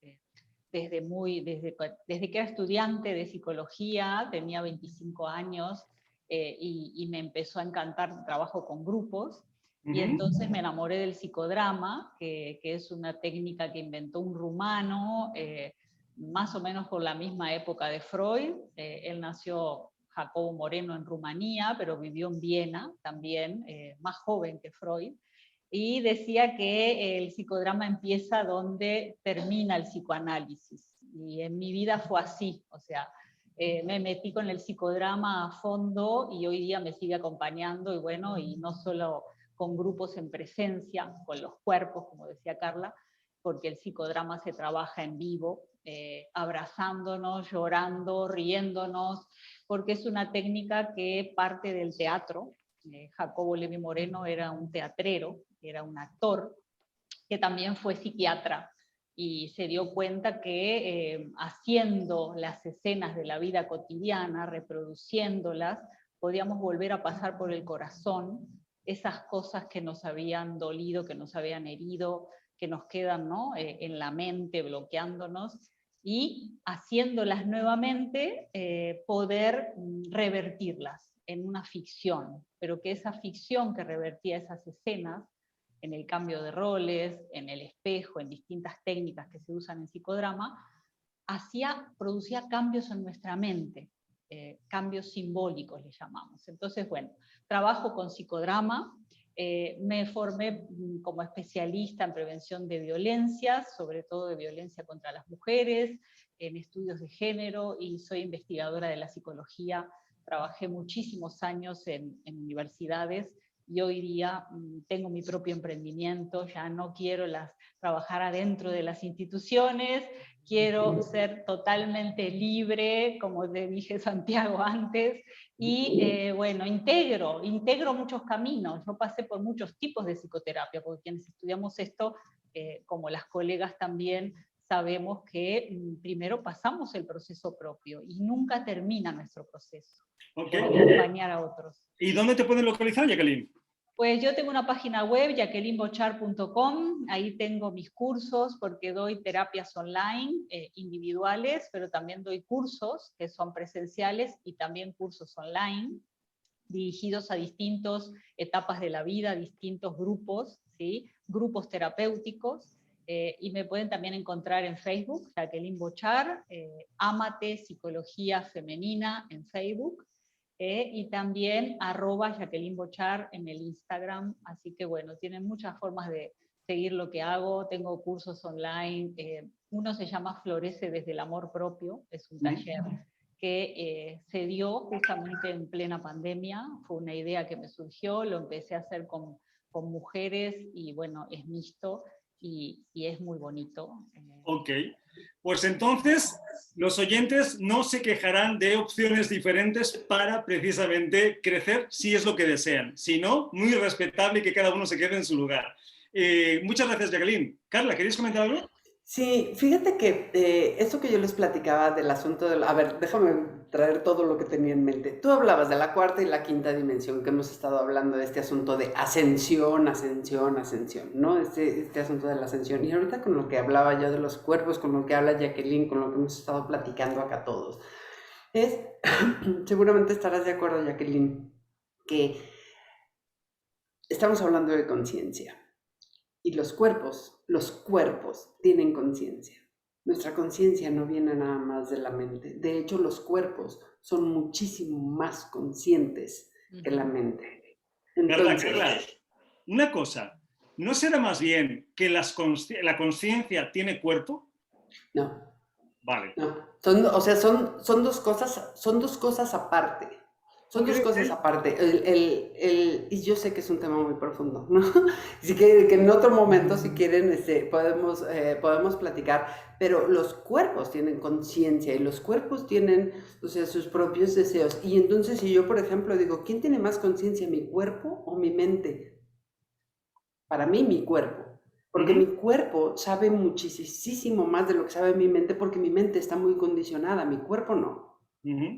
desde que era estudiante de psicología, tenía 25 años, y me empezó a encantar el trabajo con grupos, y entonces me enamoré del psicodrama, que es una técnica que inventó un rumano, más o menos por la misma época de Freud. Él nació, Jacobo Moreno, en Rumanía, pero vivió en Viena también, más joven que Freud, y decía que el psicodrama empieza donde termina el psicoanálisis. Y en mi vida fue así, o sea, me metí con el psicodrama a fondo y hoy día me sigue acompañando, y bueno, y no solo con grupos en presencia, con los cuerpos, como decía Carla, porque el psicodrama se trabaja en vivo, abrazándonos, llorando, riéndonos, porque es una técnica que parte del teatro. Jacobo Levi Moreno era un teatrero, era un actor, que también fue psiquiatra, y se dio cuenta que haciendo las escenas de la vida cotidiana, reproduciéndolas, podíamos volver a pasar por el corazón esas cosas que nos habían dolido, que nos habían herido, que nos quedan, ¿no? En la mente bloqueándonos, y haciéndolas nuevamente poder revertirlas en una ficción, pero que esa ficción que revertía esas escenas en el cambio de roles, en el espejo, en distintas técnicas que se usan en psicodrama, producía cambios en nuestra mente, cambios simbólicos le llamamos. Entonces, bueno, trabajo con psicodrama, me formé como especialista en prevención de violencias, sobre todo de violencia contra las mujeres, en estudios de género, y soy investigadora de la psicología. Trabajé muchísimos años en universidades, y hoy día tengo mi propio emprendimiento, ya no quiero trabajar adentro de las instituciones, quiero ser totalmente libre, como te dije, Santiago, antes, y bueno, integro muchos caminos. Yo pasé por muchos tipos de psicoterapia, porque quienes estudiamos esto, como las colegas también, sabemos que primero pasamos el proceso propio y nunca termina nuestro proceso. Okay. Hay que acompañar a otros. ¿Y dónde te pueden localizar, Jacqueline? Pues yo tengo una página web, jacquelinebochar.com, ahí tengo mis cursos, porque doy terapias online, individuales, pero también doy cursos que son presenciales y también cursos online, dirigidos a distintas etapas de la vida, distintos grupos, ¿sí? Grupos terapéuticos, Y me pueden también encontrar en Facebook, Jacqueline Bochar, Amate Psicología Femenina en Facebook, y también @Jacqueline Bochar en el Instagram. Así que bueno, tienen muchas formas de seguir lo que hago. Tengo cursos online. Uno se llama Florece desde el amor propio, es un taller que se dio justamente en plena pandemia. Fue una idea que me surgió, lo empecé a hacer con mujeres y bueno, es mixto y es muy bonito. Ok, pues entonces los oyentes no se quejarán de opciones diferentes para precisamente crecer si es lo que desean. Si no, muy respetable y que cada uno se quede en su lugar. Muchas gracias, Jacqueline. Carla, ¿querías comentar algo? Sí, fíjate que esto que yo les platicaba del asunto a ver, déjame traer todo lo que tenía en mente. Tú hablabas de la cuarta y la quinta dimensión, que hemos estado hablando de este asunto de ascensión, ascensión, ascensión, ¿no? Este asunto de la ascensión. Y ahorita con lo que hablaba yo de los cuerpos, con lo que habla Jacqueline, con lo que hemos estado platicando acá todos, seguramente estarás de acuerdo, Jacqueline, que estamos hablando de conciencia. Y los cuerpos tienen conciencia. Nuestra conciencia no viene nada más de la mente. De hecho, los cuerpos son muchísimo más conscientes que la mente. Entonces, Carla, una cosa, ¿no será más bien que la conciencia tiene cuerpo? No. Vale. No. Son dos cosas aparte. Son dos cosas aparte. Y yo sé que es un tema muy profundo, ¿no? Así que en otro momento, si quieren, podemos platicar. Pero los cuerpos tienen conciencia y los cuerpos tienen, o sea, sus propios deseos. Y entonces, si yo, por ejemplo, digo, ¿quién tiene más conciencia, mi cuerpo o mi mente? Para mí, mi cuerpo. Porque mi cuerpo sabe muchísimo más de lo que sabe mi mente, porque mi mente está muy condicionada, mi cuerpo no.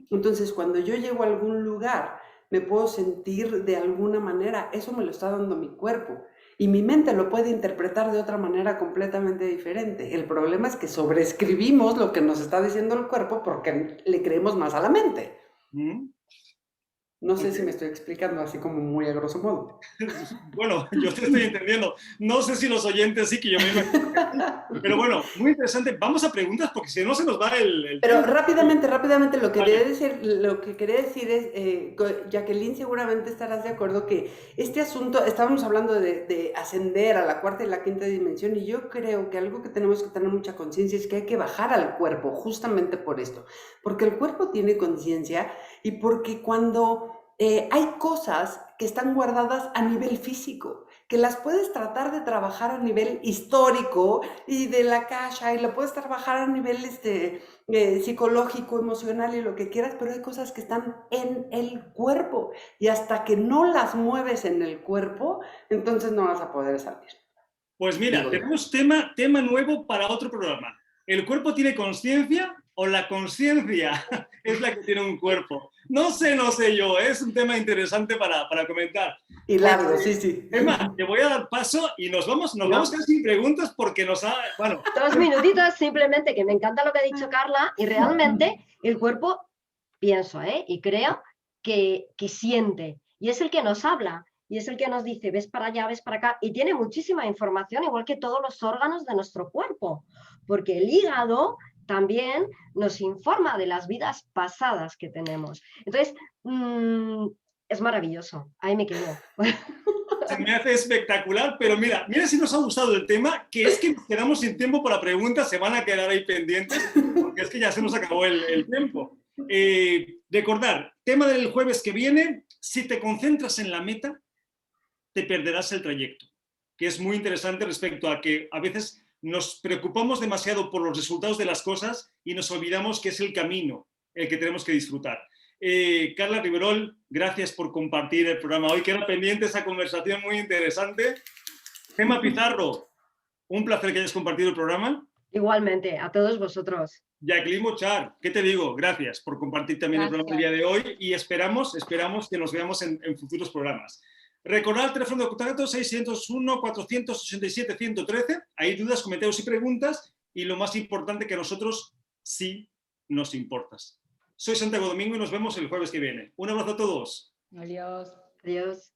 Entonces, cuando yo llego a algún lugar, me puedo sentir de alguna manera, eso me lo está dando mi cuerpo. Y mi mente lo puede interpretar de otra manera completamente diferente. El problema es que sobreescribimos lo que nos está diciendo el cuerpo porque le creemos más a la mente. No sé si me estoy explicando así como muy a grosso modo. Bueno, yo te estoy entendiendo. No sé si los oyentes sí, que yo me imagino. Pero bueno, muy interesante. Vamos a preguntas porque si no se nos va el Pero tiempo. rápidamente, lo que quería decir es, Jacqueline, seguramente estarás de acuerdo que este asunto, estábamos hablando de ascender a la cuarta y la quinta dimensión, y yo creo que algo que tenemos que tener mucha conciencia es que hay que bajar al cuerpo, justamente por esto. Porque el cuerpo tiene conciencia y porque cuando hay cosas que están guardadas a nivel físico, que las puedes tratar de trabajar a nivel histórico y de la akasha, y lo puedes trabajar a nivel psicológico, emocional y lo que quieras, pero hay cosas que están en el cuerpo y hasta que no las mueves en el cuerpo, entonces no vas a poder salir. Pues mira, tenemos tema nuevo para otro programa. ¿El cuerpo tiene conciencia o la conciencia es la que tiene un cuerpo? No sé yo, es un tema interesante para comentar. Y largo, sí. Emma, te voy a dar paso y nos vamos casi sin preguntas porque bueno. 2 minutitos simplemente, que me encanta lo que ha dicho Carla, y realmente el cuerpo, pienso, y creo que siente, y es el que nos habla, y es el que nos dice, ves para allá, ves para acá, y tiene muchísima información, igual que todos los órganos de nuestro cuerpo, porque el hígado también nos informa de las vidas pasadas que tenemos. Entonces, es maravilloso, ahí me quedo. Se me hace espectacular, pero mira si nos ha gustado el tema, que es que nos quedamos sin tiempo para preguntas, se van a quedar ahí pendientes, porque es que ya se nos acabó el tiempo. Recordar, tema del jueves que viene, si te concentras en la meta, te perderás el trayecto, que es muy interesante respecto a que a veces nos preocupamos demasiado por los resultados de las cosas y nos olvidamos que es el camino el que tenemos que disfrutar. Carla Riverol, gracias por compartir el programa. Hoy queda pendiente esa conversación muy interesante. Gemma Pizarro, un placer que hayas compartido el programa. Igualmente, a todos vosotros. Jacqueline Bochar, ¿qué te digo? Gracias por compartir también el programa el día de hoy y esperamos que nos veamos en futuros programas. Recordad el teléfono de contacto 601-487-113. Hay dudas, comentarios y preguntas y lo más importante, que a nosotros sí nos importas. Soy Santiago Domingo y nos vemos el jueves que viene. Un abrazo a todos. Adiós. Adiós.